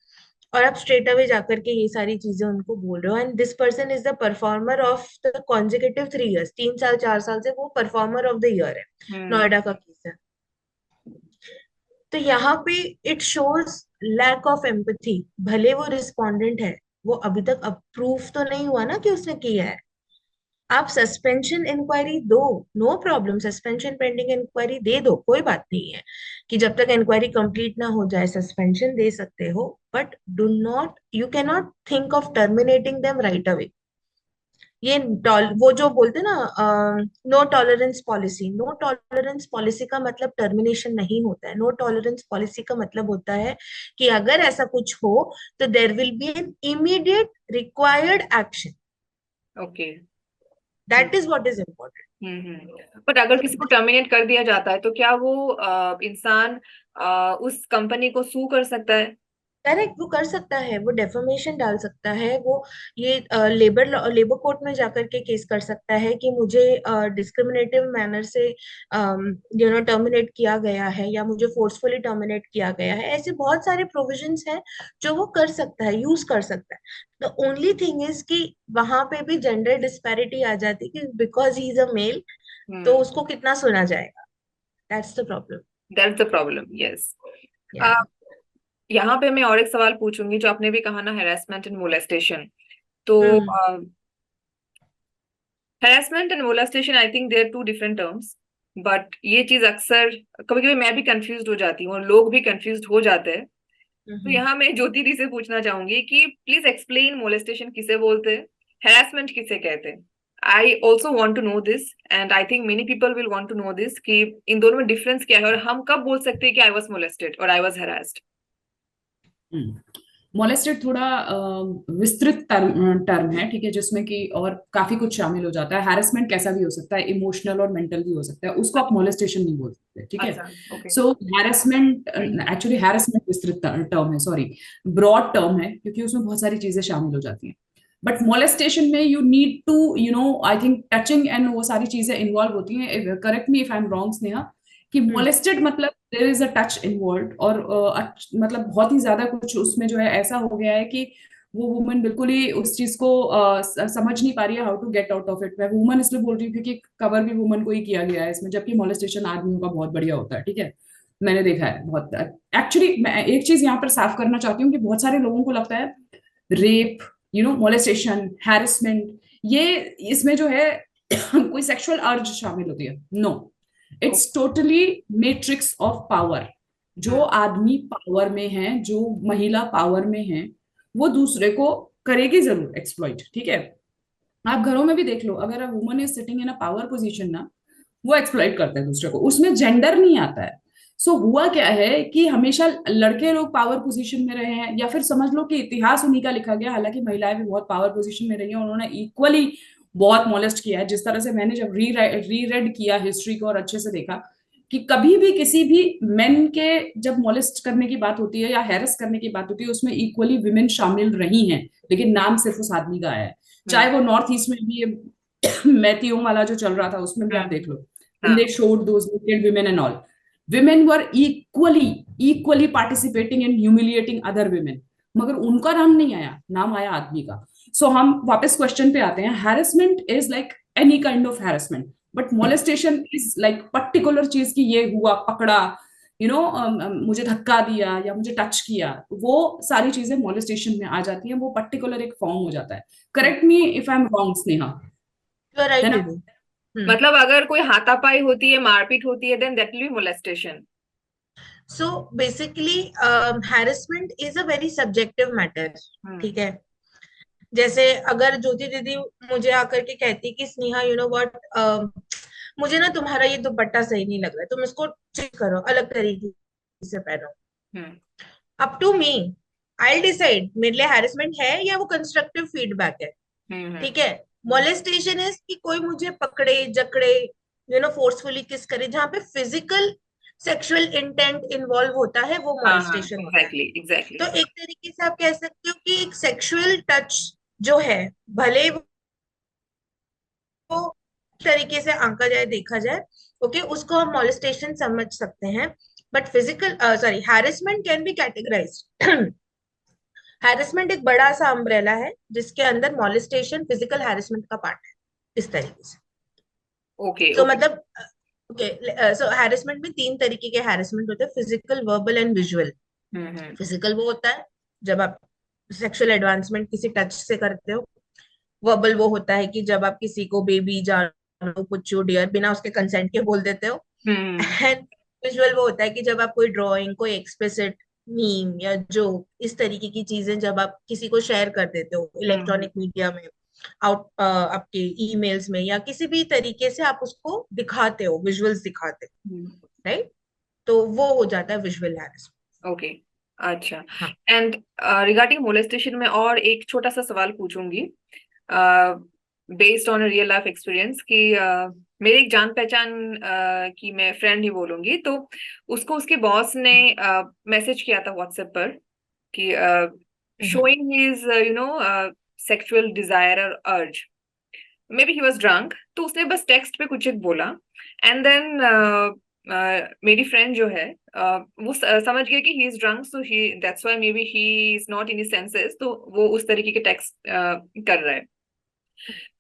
और आप स्ट्रेट अवे जाकर के ये सारी चीजें उनको बोल रहे हो, and this person is the performer of the consecutive 3 years, 3 साल 4 साल से वो परफॉर्मर ऑफ द ईयर है, नोएडा का केस है। तो यहाँ पे it shows lack of empathy. भले वो रिस्पोंडेंट है, वो अभी तक अप्रूव तो नहीं हुआ ना कि उसने किया है। आप सस्पेंशन इंक्वायरी दो, no problem, suspension pending inquiry दे दो, कोई बात नहीं है कि जब तक इंक्वायरी कंप्लीट ना हो जाए सस्पेंशन दे सकते हो, but do not, you can not think of terminating them right away. वो जो बोलते ना, no tolerance policy, no tolerance policy का मतलब टर्मिनेशन नहीं होता है। नो टॉलरेंस पॉलिसी का मतलब होता है कि अगर ऐसा कुछ हो तो there will be an immediate required action. Okay. That is what is important. But अगर किसी को टर्मिनेट कर दिया जाता है तो क्या वो इंसान उस कंपनी को सू कर सकता है? करेक्ट, वो कर सकता है, वो डेफर्मेशन डाल सकता है, वो ये लेबर कोर्ट में जाकर के केस कर सकता है कि मुझे डिस्क्रिमिनेटिव मैनर से टर्मिनेट किया गया है या मुझे फोर्सफुली टर्मिनेट किया गया है। ऐसे बहुत सारे प्रोविजंस हैं जो वो कर सकता है, यूज कर सकता है। द ओनली थिंग इज कि वहां पे भी जेंडर डिस्पैरिटी आ जाती है कि because he is a male तो हम्म। उसको कितना सुना जाएगा। That's the problem. That's the problem, yes. या यहाँ पे मैं और एक सवाल पूछूंगी, जो आपने भी कहा ना, हेरासमेंट एंड मोलेस्टेशन। तो hmm harassment and molestation, I think they are two different terms. But ये चीज अक्सर, कभी कभी मैं भी कंफ्यूज हो जाती हूँ और लोग भी कंफ्यूज हो जाते हैं। तो हम्म यहाँ मैं ज्योति दी से पूछना चाहूंगी कि प्लीज एक्सप्लेन, मोलेस्टेशन किसे बोलते हैं, हेरासमेंट किसे कहते हैं। I also want to know this, and I think many people will want to know this, कि इन दोनों में डिफरेंस क्या है और हम कब बोल सकते हैं कि आई वॉज मोलेस्टेड और आई वॉज हेरास्ड। मोलेस्टेड थोड़ा विस्तृत टर्म टर्म है, ठीक है, जिसमें कि और काफी कुछ शामिल हो जाता है। हैरेसमेंट कैसा भी हो सकता है, इमोशनल और मेंटल भी हो सकता है, उसको आप मोलेस्टेशन नहीं बोल सकते, ठीक है। अच्छा, ओके। सो हैरेसमेंट, एक्चुअली हैरेसमेंट विस्तृत टर्म है, सॉरी, ब्रॉड टर्म है, क्योंकि उसमें बहुत सारी चीजें शामिल हो जाती हैं। बट मोलेस्टेशन में you need to, I think touching and वो सारी चीजें इन्वॉल्व होती हैं। Correct me if I am wrong Sneha, कि हम्म मोलेस्टेड मतलब there is a touch involve, और मतलब बहुत ही ज्यादा कुछ उसमें जो है ऐसा हो गया है कि वो वुमन बिल्कुल ही उस चीज को समझ नहीं पा रही है how to get out of it. मैं वुमन इसलिए बोल रही हूँ क्योंकि कवर भी वुमन को ही किया गया है इसमें, जबकि मोलेस्टेशन आदमियों का बहुत बढ़िया होता है, ठीक है। मैंने देखा है बहुत। एक्चुअली मैं एक चीज यहाँ पर साफ करना चाहती हूँ कि बहुत सारे लोगों को लगता है रेप, मोलेस्टेशन, हैरेसमेंट, ये इसमें जो है कोई सेक्सुअल अर्ज शामिल होती है। No, it's totally matrix of power. जो आदमी पावर में है, जो महिला पावर में है, वो दूसरे को करेगी जरूर एक्सप्लॉइट, ठीक है। आप घरों में भी देख लो, अगर a woman is sitting in a power position ना, वो एक्सप्लॉइट करते हैं दूसरे को, उसमें जेंडर नहीं आता है। सो हुआ क्या है कि हमेशा लड़के लोग पावर पोजीशन में रहे हैं, या फिर समझ लो कि इतिहास उन्हीं का लिखा गया, हालांकि महिलाएं भी बहुत पावर पोजीशन में रही हैं, उन्होंने इक्वली बहुत मोलेस्ट किया है। जिस तरह से मैंने जब री रेड किया हिस्ट्री को और अच्छे से देखा कि कभी भी किसी भी मेन के जब मोलेस्ट करने की बात होती है या हैरेस करने की बात होती है, उसमें इक्वली विमेन शामिल रही हैं, लेकिन नाम सिर्फ उस आदमी का आया है। चाहे वो नॉर्थ ईस्ट में भी मैथ्यूम वाला जो चल रहा था उसमें भी आप देख लो, हाँ। they showed those naked women and all. Women were equally participating in humiliating other women, मगर उनका नाम नहीं आया, नाम आया आदमी का। सो हम वापस क्वेश्चन पे आते हैं, harassment is like any kind of harassment, but molestation is like particular चीज की, ये हुआ, पकड़ा, मुझे धक्का दिया या मुझे टच किया, वो सारी चीजें मोलेस्टेशन में आ जाती हैं, वो पर्टिकुलर एक फॉर्म हो जाता है। Correct me if I am wrong Sneha, you are right then. दीदी। मतलब अगर कोई हाथापाई होती है, मारपीट होती है, then that will be molestation. So basically harassment is a very subjective matter. Hmm. ठीक है, जैसे अगर ज्योति दीदी मुझे आकर के कहती कि स्नेहा यू नो व्हाट, मुझे ना तुम्हारा ये दुपट्टा सही नहीं लग रहा है, तुम इसको चेंज करो, अलग तरीके से पहनो। Hmm. Up to me, I decide मेरे लिए हैरेसमेंट है या वो कंस्ट्रक्टिव फीडबैक है। हम्म। ठीक है, मोलेस्टेशन इज कि कोई मुझे पकड़े जकड़े, फोर्सफुली किस करे, जहां पे फिजिकल सेक्सुअल इंटेंट इन्वॉल्व होता है, वो हाँ हाँ, मोलेस्टेशन होता है। Exactly exactly. तो एक तरीके से आप कह सकते हो कि एक सेक्सुअल टच जो है, भले वो तरीके से आंका जाए, देखा जाए, ओके, उसको हम मॉलेस्टेशन समझ सकते हैं। But physical, sorry, harassment can be categorised. Harassment एक बड़ा सा अम्ब्रेला है जिसके अंदर मॉलेस्टेशन फिजिकल हैरेसमेंट का पार्ट है, इस तरीके से। Okay so okay. मतलब, ओके, सो हैरेसमेंट में तीन तरीके के हैरेसमेंट होते हैं, physical, verbal and visual. Hmm. Physical वो होता है जब आप सेक्सुअल एडवांसमेंट किसी टच से करते हो। वर्बल वो होता है कि जब आप किसी को बेबी, जानो, पुच्चू, डियर बिना उसके कंसेंट के बोल देते हो। हम्म। एंड विजुअल वो होता है कि जब आप कोई ड्राइंग, कोई एक्सप्लिसिट मीम या जो इस तरीके की चीजें जब आप किसी को शेयर कर देते हो हम्म। इलेक्ट्रॉनिक मीडिया में, आपके ईमेल्स में या किसी भी तरीके से आप उसको दिखाते हो, विजुअल्स दिखाते हो, राइट? तो वो हो जाता है विजुअल हैरेसमेंट। ओके। अच्छा। हाँ। एंड रिगार्डिंग मोलेस्टेशन में और एक छोटा सा सवाल पूछूंगी, based on real life experience कि मेरी एक जान पहचान की मैं फ्रेंड ही बोलूंगी, तो उसको उसके बॉस ने मैसेज किया था व्हाट्सएप पर कि हम्म। showing his sexual desire or urge. Maybe he was drunk, तो उसने बस टेक्स्ट पे कुछ एक बोला, एंड देन मेरी फ्रेंड जो है वो समझ गया कि he is drunk, so he that's why maybe he is not in his senses, तो वो उस तरीके के टेक्स्ट कर रहा है।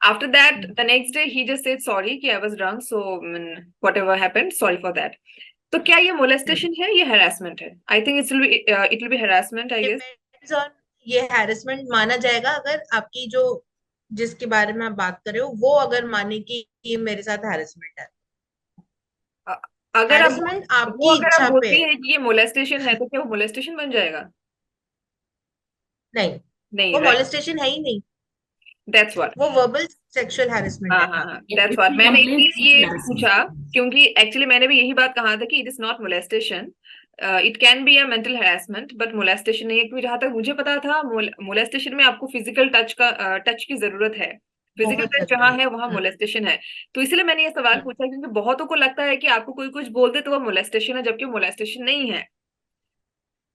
After that the next day he just said sorry कि I was drunk, so whatever happened, sorry for that. तो क्या ये मोलेस्टेशन है, ये हैरेसमेंट है? I think it will be harassment, I guess. Depends on, ये हैरेसमेंट माना जाएगा अगर आपकी जो, जिसके बारे में आप बात कर रहे हो, वो अगर माने कि ये मेरे साथ हैरेसमेंट है। अगर आप हैरेसमेंट वो आपकी अगर आप इच्छा पे बोलती है। है कि ये मोलेस्टेशन है, तो क्या वो मोलेस्टेशन बन जाएगा? नहीं, नहीं, वो राइट। मॉलेस्टेशन है ही नहीं, दैट्स व्हाट। वो वर्बल सेक्सुअल हैरेसमेंट हाँ है। हाँ हाँ, If that's if what. we मैंने complain, इसलिए it's ये harassment. पूछा क्योंकि एक्चुअली मैंने भी यही बात कहा था कि it is not molestation, it can be a mental harassment, but molestation नहीं है। क्योंकि जहां तक मुझे पता था, मोलेस्टेशन में आपको फिजिकल टच की जरूरत है। फिजिकल बहुत टच जहाँ जरूरी है है। वहां मोलेस्टेशन है। तो इसलिए मैंने ये सवाल हम्म। पूछा, क्योंकि बहुतों को लगता है कि आपको कोई कुछ बोल दे तो वो मोलेस्टेशन है, जबकि मोलेस्टेशन नहीं है।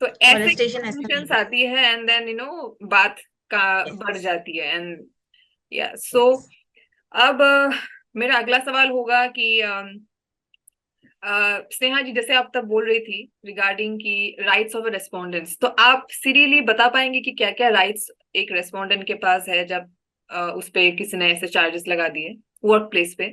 तो ऐसे मॉलेस्टेशन ऐसा नहीं कंफ्यूजन्स है। आती है, एंड देन बात का बढ़ यस। जाती है, एंड या सो यस। अब मेरा अगला सवाल होगा कि स्नेहा जी, जैसे आप तब बोल रही थी रिगार्डिंग की राइट्स ऑफ रेस्पोंडेंट्स, तो आप सीरियसली बता पाएंगे कि क्या क्या राइट्स एक रेस्पोंडेंट के पास है जब उस पे किसी ने ऐसे चार्जेस लगा दिए वर्क प्लेस पे?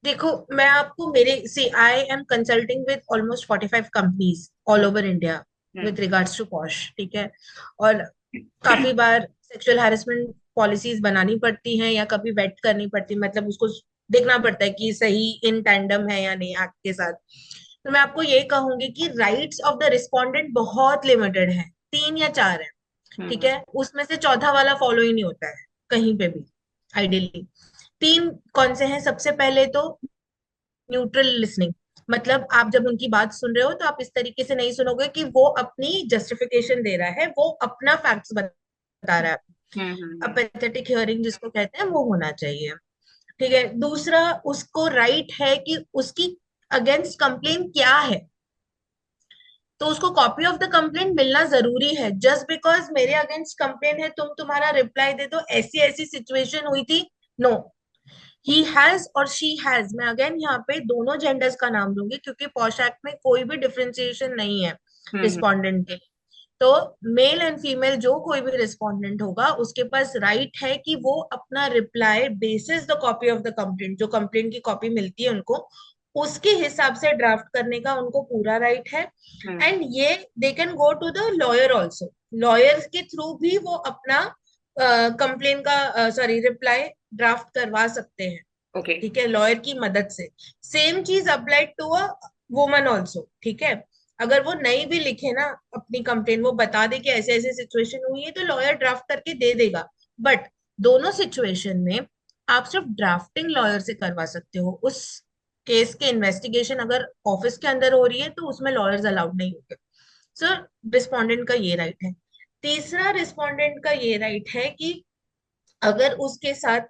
देखो, मैं आपको मेरे see I am consulting with almost 45 companies all hmm. Over India hmm. With regards to POSH, ठीक है? और काफी बार सेक्सुअल हैरेसमेंट पॉलिसीज बनानी पड़ती हैं या कभी वेट करनी पड़ती, मतलब उसको देखना पड़ता है कि सही इन टैंडम है या नहीं एक्ट के साथ। तो मैं आपको ये कहूंगी कि राइट्स ऑफ द रिस्पोंडेंट बहुत लिमिटेड है, 3 या 4 है, ठीक हम्म। है? उसमें से चौथा वाला फॉलो ही नहीं होता है कहीं पे भी, आइडियली। 3 कौन से हैं? सबसे पहले तो न्यूट्रल लिसनिंग, मतलब आप जब उनकी बात सुन रहे हो तो आप इस तरीके से नहीं सुनोगे कि वो अपनी जस्टिफिकेशन दे रहा है, वो अपना फैक्ट्स बता रहा है। हम्म। अपेथेटिक हियरिंग जिसको कहते हैं, वो होना चाहिए, ठीक है? दूसरा, उसको राइट है कि उसकी अगेंस्ट कंप्लेन क्या है, तो उसको कॉपी ऑफ द कंप्लेंट मिलना जरूरी है। जस्ट बिकॉज मेरे अगेंस्ट कंप्लेन है, तुम तुम्हारा रिप्लाई दे दो ऐसी ऐसी सिचुएशन हुई थी, नो। ही हैज और शी हैज, मैं अगेन यहाँ पे दोनों जेंडर्स का नाम लूंगी क्योंकि पॉश एक्ट में कोई भी डिफरेंशिएशन नहीं है हम्म। रिस्पोंडेंट के। तो मेल एंड फीमेल जो कोई भी रिस्पोंडेंट होगा, उसके पास राइट है कि वो अपना reply basis the copy of the complaint, जो कंप्लेंट की कॉपी मिलती है उनको, उसके हिसाब से ड्राफ्ट करने का उनको पूरा राइट है। हम्म। एंड ये they can go to the lawyer also, lawyer के थ्रू भी वो अपना कंप्लेन का सॉरी रिप्लाई ड्राफ्ट करवा सकते हैं, ओके। ठीक है, लॉयर की मदद से। सेम चीज applied to a woman also, ठीक है? अगर वो नहीं भी लिखे ना अपनी कंप्लेन, वो बता दे कि ऐसे ऐसे सिचुएशन हुई है, तो लॉयर ड्राफ्ट करके दे देगा। बट दोनों सिचुएशन में आप सिर्फ ड्राफ्टिंग लॉयर से करवा सकते हो। उस केस के इन्वेस्टिगेशन अगर ऑफिस के अंदर हो रही है तो उसमें लॉयर्स अलाउड नहीं होते। सर, रिस्पोंडेंट का ये राइट है। तीसरा, रिस्पोंडेंट का ये राइट है कि अगर उसके साथ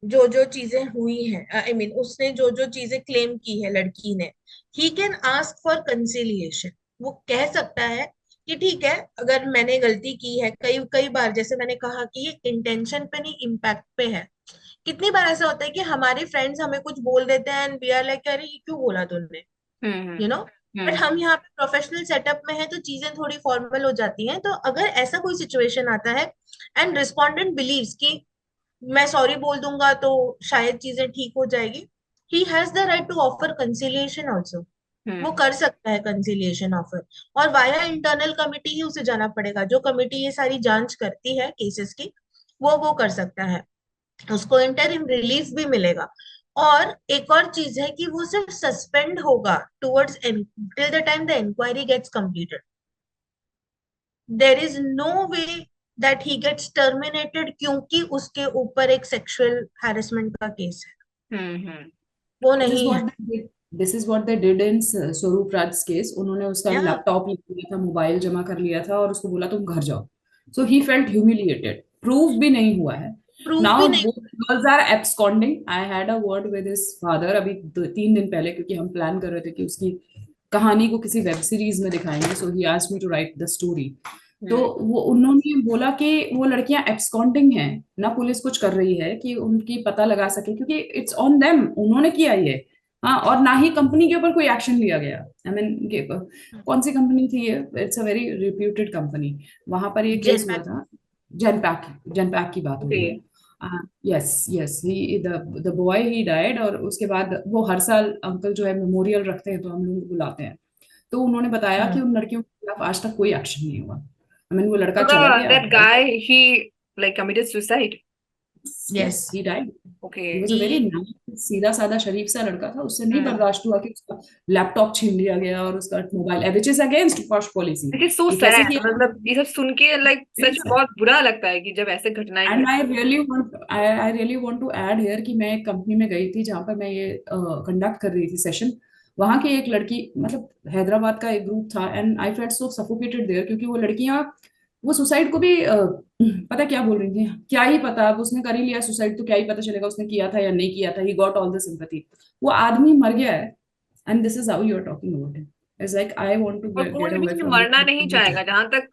जो जो चीजें हुई हैं, आई मीन उसने जो जो चीजें क्लेम की है लड़की ने, he can ask for conciliation. वो कह सकता है कि ठीक है, अगर मैंने गलती की है, कई कई बार जैसे मैंने कहा कि ये इंटेंशन पे नहीं इम्पैक्ट पे है। कितनी बार ऐसा होता है कि हमारे फ्रेंड्स हमें कुछ बोल देते हैं एंड वी आर लाइक, अरे ये क्यों बोला तुमने, hmm. You know? But hmm. हम यहाँ पे प्रोफेशनल सेटअप में है तो चीजें थोड़ी फॉर्मल हो जाती हैं। तो अगर ऐसा कोई सिचुएशन आता है एंड रिस्पोंडेंट बिलीव्स कि मैं सॉरी बोल दूंगा तो शायद चीजें ठीक हो जाएगी, he has the right to offer conciliation also. वो हम्म। कर सकता है कंसिलिएशन ऑफर, और वाया इंटरनल कमिटी ही उसे जाना पड़ेगा, जो कमिटी ये सारी जांच करती है केसेस की, वो कर सकता है। उसको इंटरिम रिलीफ भी मिलेगा। और एक और चीज है कि वो सिर्फ सस्पेंड होगा towards till the time the inquiry gets completed. There is no way that he gets terminated क्योंकि उसके ऊपर एक sexual harassment का केस है, हम्म वो This is नहीं है। what they did. This is what they did in स्वरूप राज केस. उन्होंने उसका या लैपटॉप ले लिया था, मोबाइल जमा कर लिया था और उसको बोला तुम घर जाओ. So he felt humiliated. Proof भी नहीं हुआ है. प्रूफ Now भी नहीं। both girls are absconding. I had a word with his father अभी 3 दिन पहले, क्योंकि हम प्लान कर रहे थे कि उसकी कहानी को किसी वेब सीरीज में दिखाएंगे. So he asked me to write the story. तो वो उन्होंने बोला कि वो लड़कियां एब्सकॉन्डिंग हैं, ना पुलिस कुछ कर रही है कि उनकी पता लगा सके, क्योंकि इट्स ऑन देम, उन्होंने किया ये. हाँ, और ना ही कंपनी के ऊपर कोई एक्शन लिया गया. आई मीन कौन सी कंपनी थी ये? It's a very reputed company. वहां पर ये केस हुआ जनपैक। था. जनपैक की बात हो ओके। रही है. Yes yes, he the boy he died. और उसके बाद वो हर साल अंकल जो है मेमोरियल रखते हैं, तो हम लोग बुलाते हैं. तो उन्होंने बताया कि उन लड़कियों के खिलाफ आज तक कोई एक्शन नहीं हुआ. आई मीन वो लड़का So चला गया. that guy, he like committed suicide. Yes, he died. He Okay. Was a very nice, सीधा साधा शरीफ सा लड़का था. उससे नहीं Hmm. बर्दाश्त हुआ कि उसका लैपटॉप छीन लिया गया और उसका mobile, which is against posh policy. It is so ये कैसे sad. किया? मतलब ये सब सुन के like सच में बहुत बुरा लगता है कि जब ऐसे घटनाएं एंड घट। I really want to add here कि मैं एक कंपनी में गई थी जहां पर मैं ये कंडक्ट कर रही थी सेशन. वहां की एक लड़की, मतलब हैदराबाद का एक ग्रुप था, and I felt so suffocated there, क्योंकि वो लड़कियां वो सुसाइड को भी पता क्या बोल रही थी, क्या ही पता, अब उसने कर ही लिया सुसाइड तो क्या ही पता चलेगा उसने किया था या नहीं किया था. He got all the sympathy. वो आदमी मर गया है, and this is how you are talking about it. It's like I want to और गेट कोई अवे भी फ्रॉम मरना नहीं दिस. चाहेगा, जहां तक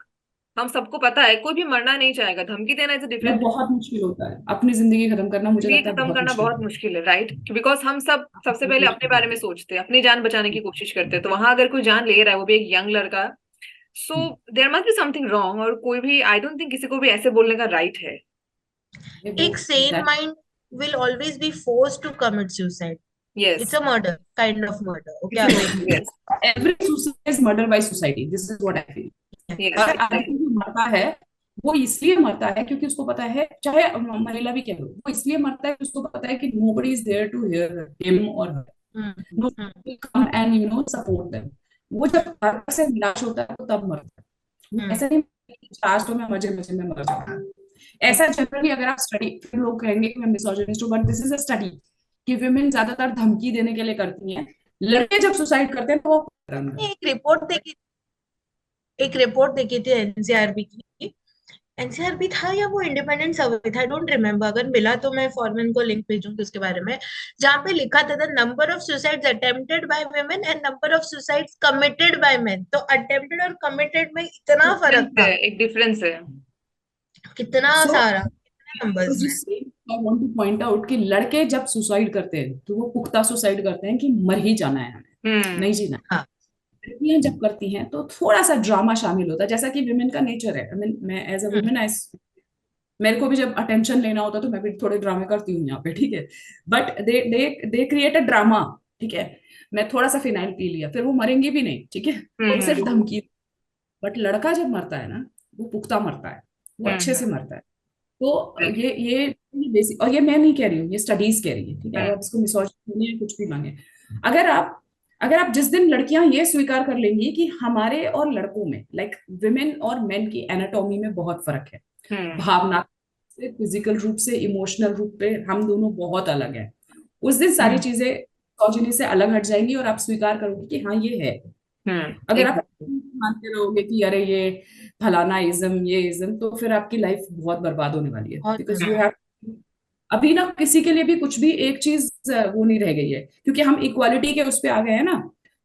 हम सबको पता है कोई भी मरना नहीं चाहेगा. धमकी देना इज अ वो डिफरेंट। बहुत मुश्किल होता है, अपनी जिंदगी खत्म करना मुझे जिंदगी लगता है खत्म बहुत करना मुश्किल बहुत है. मुश्किल है, राइट? बिकॉज हम सब सबसे बहुत पहले अपने मुश्किल बारे में सोचते हैं, अपनी जान बचाने की कोशिश करते हैं. तो वहां अगर कोई जान ले रहा है, वो भी एक यंग लड़का, सो है. There must be something wrong. और कोई भी, आई डोंट थिंक किसी को भी ऐसे बोलने का राइट है. ये वो एक sane that mind will always be forced to commit suicide. Yes. It's a murder, kind of murder. Okay, yes. every suicide is murder by society. This is what I feel. Yes. और आदमी जो मरता है वो इसलिए मरता है क्योंकि उसको पता है, चाहे महिला भी कह लो, वो इसलिए मरता है कि उसको पता है कि nobody is there to hear him or her. Hmm. Nobody will come and support them. वो जब हर से निराश होता है तो तब मरता है. वो Hmm. ऐसा नहीं कि आज तो मैं मजे मजे में मर जाऊंगा. ऐसा जनरली अगर आप स्टडी, फिर लोग कहेंगे कि मैं मिसोजिनिस्ट हूँ, but this is a study कि वुमेन ज्यादातर धमकी देने के लिए करती हैं. लड़के जब सुसाइड करते हैं तो वो मैंने एक रिपोर्ट देखी थी एनसीआरबी की। एनसीआरबी था या वो इंडिपेंडेंट सर्वे था, आई डोंट रिमेम्बर। अगर मिला तो मैं फॉरमैन को लिंक भेजूंगी उसके बारे में, जहाँ पे लिखा था the number of suicides attempted by women and number of suicides committed by main. तो अटेम्प्टेड और कमिटेड में इतना डिफरेंस फर्क है, था, एक डिफरेंस है. कितना सो सारा, कितने नंबर्स में। आई वांट टू पॉइंट आउट कि लड़के जब सुसाइड करते हैं तो वो पुख्ता सुसाइड करते हैं कि मर ही जाना है हमें, हम्म. नहीं जीना. हाँ। लड़कियां जब करती हैं तो थोड़ा सा ड्रामा शामिल होता है, जैसा कि वुमेन का नेचर है. I mean, मैं एज अ हम्म। वुमेन मेरे को भी जब अटेंशन लेना होता है तो मैं भी थोड़े ड्रामे करती हूँ यहाँ पे, ठीक है. But they create a drama, ठीक है. मैं थोड़ा सा फिनाइल पी लिया, फिर वो मरेंगे भी नहीं, ठीक है. वो सिर्फ हम्म. धमकी. बट लड़का जब मरता है ना, वो पुख्ता मरता है, वो अच्छे से हम्म. मरता है. तो ये बेसिक, और ये मैं नहीं कह रही हूँ, ये स्टडीज कह रही है, ठीक है. अब आप इसको मिसोजिनी या कुछ भी मांगे, अगर आप अगर आप जिस दिन लड़कियां ये स्वीकार कर लेंगी कि हमारे और लड़कों में, लाइक विमेन और मेन की एनाटॉमी में बहुत फर्क है, हम्म. भावनात्मक से, फिजिकल रूप से, इमोशनल रूप पे हम दोनों बहुत अलग हैं, उस दिन सारी हम्म। चीजें मिसोजिनी से अलग हट जाएंगी और आप स्वीकार करोगे कि हाँ ये है. अगर आप Exactly. मानते रहोगे कि अरे ये फलाना इज्म, ये इज्म, तो फिर आपकी लाइफ बहुत बर्बाद होने वाली है. बहुत बिकॉज यू बड़ा। हैव, अभी ना किसी के लिए भी कुछ भी एक चीज वो नहीं रह गई है, क्योंकि हम इक्वालिटी के उस पे आ गए हैं ना.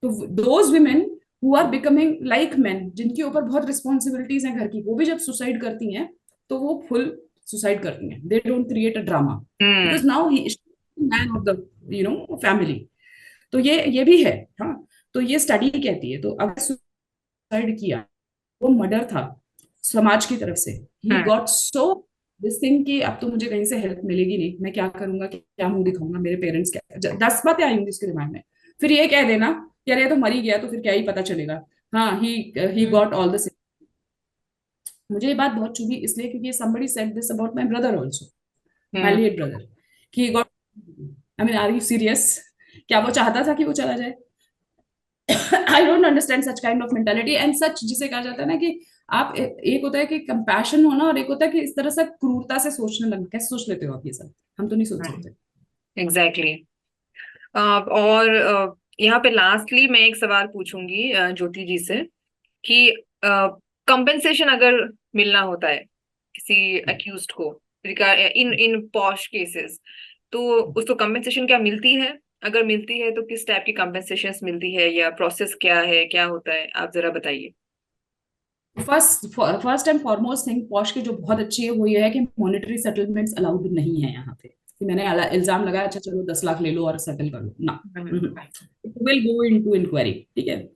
तो those women who are becoming like man, जिनके ऊपर बहुत रिस्पॉन्सिबिलिटीज हैं घर की, वो भी जब सुसाइड करती हैं तो वो फुल सुसाइड करती हैं. They don't create a drama, because now he man of the family. तो ये भी है. हाँ, तो ये स्टडी कहती है. तो अगर सुसाइड किया, वो मर्डर था समाज की तरफ से. He got so this thing कि अब तो मुझे कहीं से हेल्प मिलेगी नहीं, मैं क्या करूंगा, क्या मुंह दिखाऊंगा, मेरे पेरेंट्स क्या, 10 बातें आई होंगी उसके दिमाग में. फिर ये कह देना कि अरे ये तो मर ही गया, तो फिर क्या ही पता चलेगा. हाँ, ही गॉट ऑल द. मुझे ये बात बहुत चुभी इसलिए क्योंकि somebody said this about my brother also, my late brother, कि he got, I mean, are you serious? क्या वो चाहता था कि वो चला जाए? I don't understand such kind of mentality and such, जिसे कहा जाता है ना कि आप एक होता है कि कंपैशन होना, और एक होता है कि इस तरह से क्रूरता से सोचने लगना। कैसे सोच लेते हो आप ये सब? हम तो नहीं सोच सकते। एग्जैक्टली। और यहाँ पे लास्टली मैं एक सवाल पूछूंगी ज्योति जी से कि कंपेंसेशन अगर मिलना होता है किसी अक्यूज्ड को इन इन पॉश केसेस, तो उसको कंपेंसेशन क्या मिलती है? अगर मिलती है तो किस टाइप की कंपेंसेशन मिलती है, या प्रोसेस क्या है, क्या होता है, आप जरा बताइए। First and foremost thing posh की जो बहुत अच्छी है वो ये है कि मॉनेटरी सेटलमेंट्स अलाउड नहीं है यहाँ पे, कि मैंने इल्जाम लगाया, अच्छा चलो 10 लाख ले लो और सेटल कर लो ना। It will go into inquiry, ठीक है।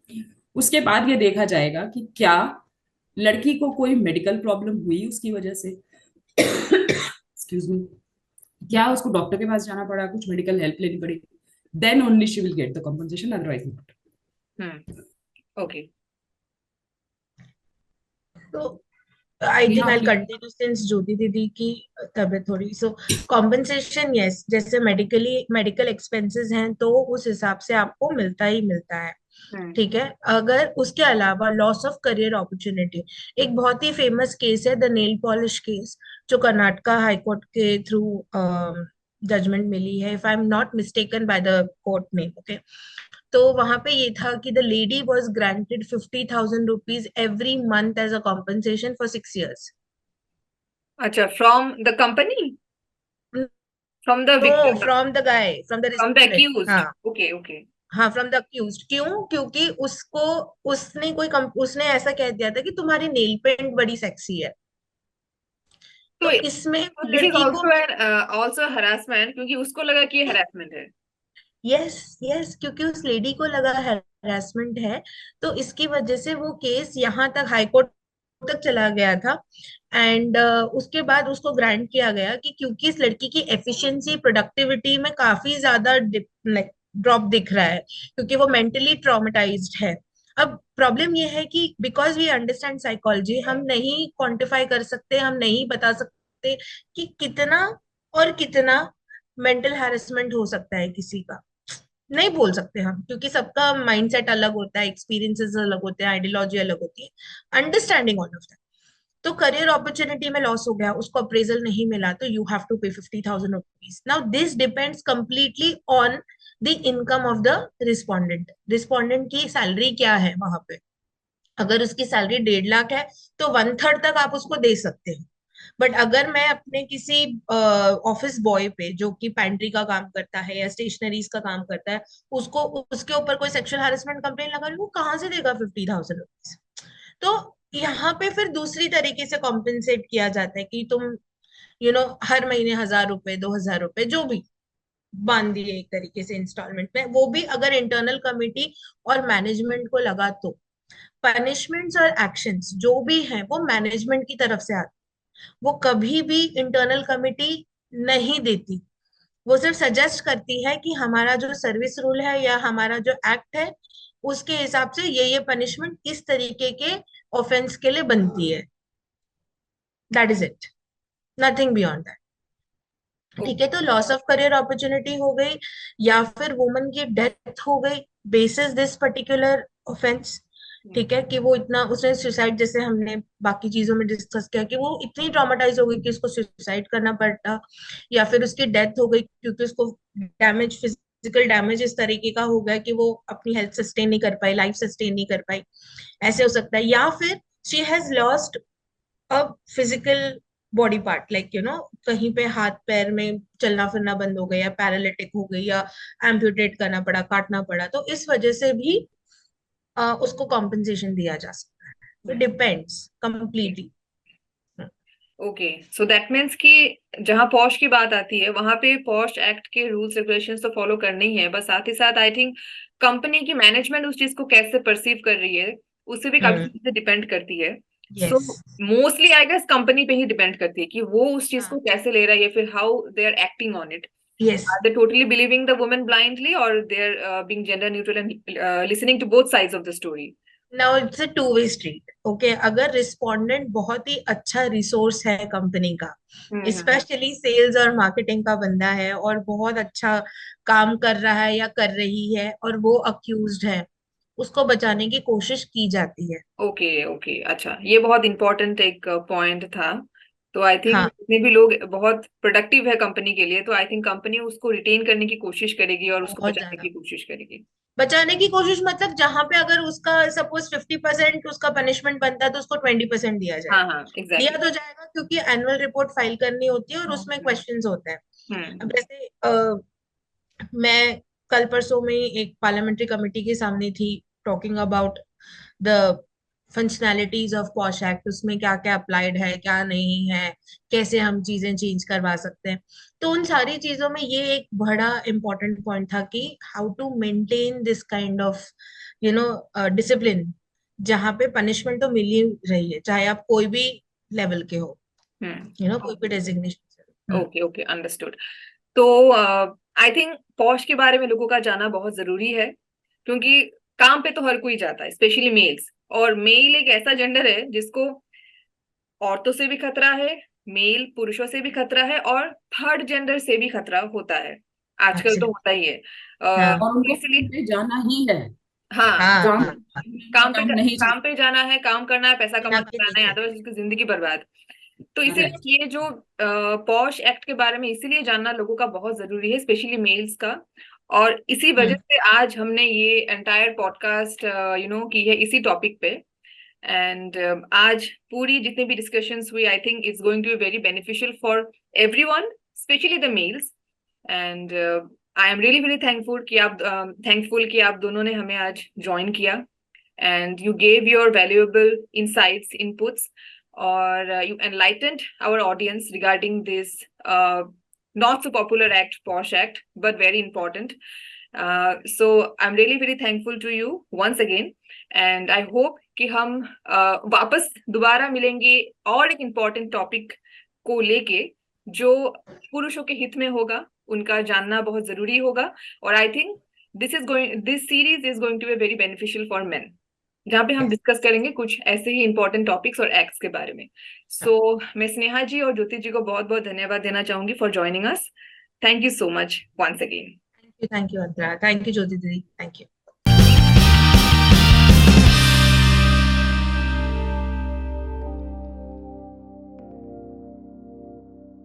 उसके बाद ये देखा जाएगा कि क्या लड़की को कोई मेडिकल प्रॉब्लम हुई उसकी वजह से, एक्सक्यूज मी, क्या उसको डॉक्टर के पास जाना पड़ा, कुछ मेडिकल हेल्प लेनी पड़ी, then only she will get the compensation, otherwise not. Okay. तो आई थिंक हाँ I please. Continue since Jyoti दीदी की तबीयत थोड़ी, सो कॉम्पनसेशन यस, जैसे मेडिकल एक्सपेंसेस हैं तो उस हिसाब से आपको मिलता ही मिलता है, ठीक है। अगर उसके अलावा लॉस ऑफ करियर अपॉर्चुनिटी, एक बहुत ही फेमस केस है द नेल पॉलिश केस, जो कर्नाटका हाई कोर्ट के थ्रू जजमेंट मिली है, if I am not mistaken by the court name, okay. तो वहां पे ये था कि the lady was granted 50,000 rupees every month as a compensation for 6 years। अच्छा, from the company, from the no, victim, from the guy, from the from the respondent, accused. हाँ। Okay okay. हाँ, from the accused. क्यों? क्योंकि उसको उसने ऐसा कह दिया था कि तुम्हारी नेल पेंट बड़ी सेक्सी है। तो तो इसमें वो दिस इज लड़की को, ऑल्सो एन ऑल्सो हरासमेंट, क्योंकि उसको लगा कि ये हरासमेंट है। यस यस, क्योंकि उस लेडी को लगा हैरेसमेंट है, तो इसकी वजह से वो केस यहाँ तक हाई कोर्ट तक चला गया था। एंड उसके बाद उसको ग्रांट किया गया कि क्योंकि इस लड़की की एफिशिएंसी, प्रोडक्टिविटी में काफी ज्यादा ड्रॉप दिख रहा है, क्योंकि वो मेंटली ट्रॉमेटाइज्ड है। अब प्रॉब्लम ये है कि बिकॉज वी अंडरस्टैंड साइकोलॉजी, हम नहीं क्वांटिफाई कर सकते, हम नहीं बता सकते कि कितना और कितना मेंटल हैरेसमेंट हो सकता है किसी का। नहीं बोल सकते हम, क्योंकि सबका माइंडसेट अलग होता है, एक्सपीरियंसेस अलग होते हैं, आइडियोलॉजी अलग होती है, अंडरस्टैंडिंग ऑल ऑफ दैट। तो करियर अपॉर्चुनिटी में लॉस हो गया, उसको अप्रेजल नहीं मिला, तो यू हैव टू पे 50,000 rupees. Now this depends completely on the income of the respondent. Respondent की सैलरी क्या है वहां पे। अगर उसकी सैलरी 1.5 लाख है तो 1/3 तक आप उसको दे सकते हैं। बट अगर मैं अपने किसी ऑफिस बॉय पे, जो कि पैंट्री का काम करता है या स्टेशनरीज का काम करता है, उसको उसके ऊपर कोई सेक्सुअल हैरेसमेंट कंप्लेन लगा लूं, वो कहाँ से देगा 50,000 रुपीज? तो यहाँ पे फिर दूसरी तरीके से कॉम्पेंसेट किया जाता है कि तुम हर महीने 1,000 रुपए, 2,000 रुपए, जो भी बांध दिए एक तरीके से इंस्टॉलमेंट में, वो भी अगर इंटरनल कमिटी और मैनेजमेंट को लगा तो। पनिशमेंट्स और एक्शंस जो भी हैं वो मैनेजमेंट की तरफ से आते, वो कभी भी इंटरनल कमिटी नहीं देती। वो सिर्फ सजेस्ट करती है कि हमारा जो सर्विस रूल है या हमारा जो एक्ट है, उसके हिसाब से ये पनिशमेंट इस तरीके के ऑफेंस के लिए बनती है। That is it, nothing beyond that. ठीक है, तो लॉस ऑफ करियर अपॉर्चुनिटी हो गई, या फिर वुमन की डेथ हो गई बेसिस दिस पर्टिकुलर ऑफेंस। ठीक है, कि वो इतना, उसने सुसाइड, जैसे हमने बाकी चीजों में डिस्कस किया, कि वो इतनी ट्रॉमेटाइज हो गई कि उसको सुसाइड करना पड़ा, या फिर उसकी डेथ हो गई क्योंकि उसको डैमेज, फिजिकल डैमेज इस तरीके का हो गया कि वो अपनी हेल्थ सस्टेन नहीं कर पाई, लाइफ सस्टेन नहीं कर पाई, ऐसे हो सकता है। या फिर she has lost a physical body part, like कहीं पे हाथ पैर में चलना फिरना बंद हो गया, या पैरालिटिक हो गई, या एम्प्यूटेट करना पड़ा, काटना पड़ा, तो इस वजह से भी उसको कॉम्पेंसेशन दिया जा सकता है। It depends completely. Okay, so that means कि जहां पॉश की बात आती है वहां पे पॉश एक्ट के रूल्स रेगुलेशंस तो फॉलो करने ही है, बस साथ ही साथ आई थिंक कंपनी की मैनेजमेंट उस चीज को कैसे परसीव कर रही है उससे भी काफी चीजें डिपेंड करती है। So yes. Mostly I guess company पे ही डिपेंड करती है कि वो उस चीज को हाँ। कैसे ले रहा है, या फिर how they are acting on it. Yes. Are they totally believing the woman blindly, or they're being gender neutral and listening to both sides of the story? Now it's a two way street, okay. अगर respondent बहुत ही अच्छा resource है company का, हम्म। Specially sales और marketing का बंदा है, और बहुत अच्छा काम कर रहा है या कर रही है, और वो अक्यूज्ड है, उसको बचाने की कोशिश की जाती है। ओके ओके, अच्छा, ये बहुत इंपॉर्टेंट एक पॉइंट था। तो आई थिंक हाँ, जितने भी लोग बहुत प्रोडक्टिव है कंपनी के लिए, तो आई थिंक कंपनी उसको रिटेन करने की कोशिश करेगी और उसको बहुत बचाने ज्यादा की कोशिश करेगी। बचाने की कोशिश, मतलब जहां पे अगर उसका सपोज 50% उसका पनिशमेंट बनता है तो उसको 20% दिया हाँ जाएगा। हाँ, दिया एग्जैक्टली। तो जाएगा क्योंकि एनुअल रिपोर्ट फाइल करनी होती है और उसमें हम्म, क्वेश्चंस होते हैं। अब हम्म जैसे मैं कल परसों में एक पार्लियामेंट्री कमेटी के सामने थी, talking about the functionalities of posh act, उसमें क्या क्या अप्लाइड है क्या नहीं है, कैसे हम चीजें चेंज करवा सकते हैं। तो उन सारी चीजों में ये एक बड़ा इंपॉर्टेंट पॉइंट था कि how to maintain this kind of discipline, जहाँ पे पनिशमेंट तो मिल ही रही है चाहे आप कोई भी लेवल के हो, कोई भी डेजिग्नेशन। Okay okay, understood. तो आई थिंक पॉश के बारे में लोगों का जानना बहुत जरूरी है, क्योंकि काम पे तो हर कोई जाता है, स्पेशली मेल्स। और मेल एक ऐसा जेंडर है जिसको औरतों से भी खतरा है, मेल पुरुषों से भी खतरा है, और थर्ड जेंडर से भी खतरा होता है। आजकल तो एब्सोल्युटली। होता ही है। हाँ और तो उनको इसलिए काम पे जाना ही है। हाँ, हाँ काम हाँ हाँ, काम नहीं काम चल पे जाना है, काम करना है, पैसा बिना कमा के के नहीं लाना है, चलता। अदरवाइज उसकी जिंदगी बर्बाद। तो है। इसीलिए ये जो पॉश एक्ट के बारे में इसीलिए जानना लोगों का बहुत जरूरी है, स्पेशली मेल्स का। और इसी वजह हम्म से आज हमने ये एंटायर पॉडकास्ट की है इसी टॉपिक पे। एंड आज पूरी जितनी भी डिस्कशंस हुई, I think it's going to be very beneficial for everyone, specially the males. And I am really very thankful कि आप दोनों ने हमें आज ज्वाइन किया, and you gave your valuable insights, inputs, or you enlightened our audience regarding this not so popular act, POSH Act, but very important. So I'm really very thankful to you once again, and I hope कि हम वापस दोबारा मिलेंगे और एक important topic को लेके, जो पुरुषों के हित में होगा, उनका जानना बहुत जरूरी होगा। और I think this series is going to be very beneficial for men, जहाँ पे हम yes, डिस्कस करेंगे कुछ ऐसे ही इंपॉर्टेंट टॉपिक्स और एक्ट्स के बारे में। हाँ, सो मैं स्नेहा जी और ज्योति जी को बहुत बहुत धन्यवाद देना चाहूंगी for joining us. Thank you so much once अगेन। Thank you Antara, thank you Jyoti दीदी, थैंक यू।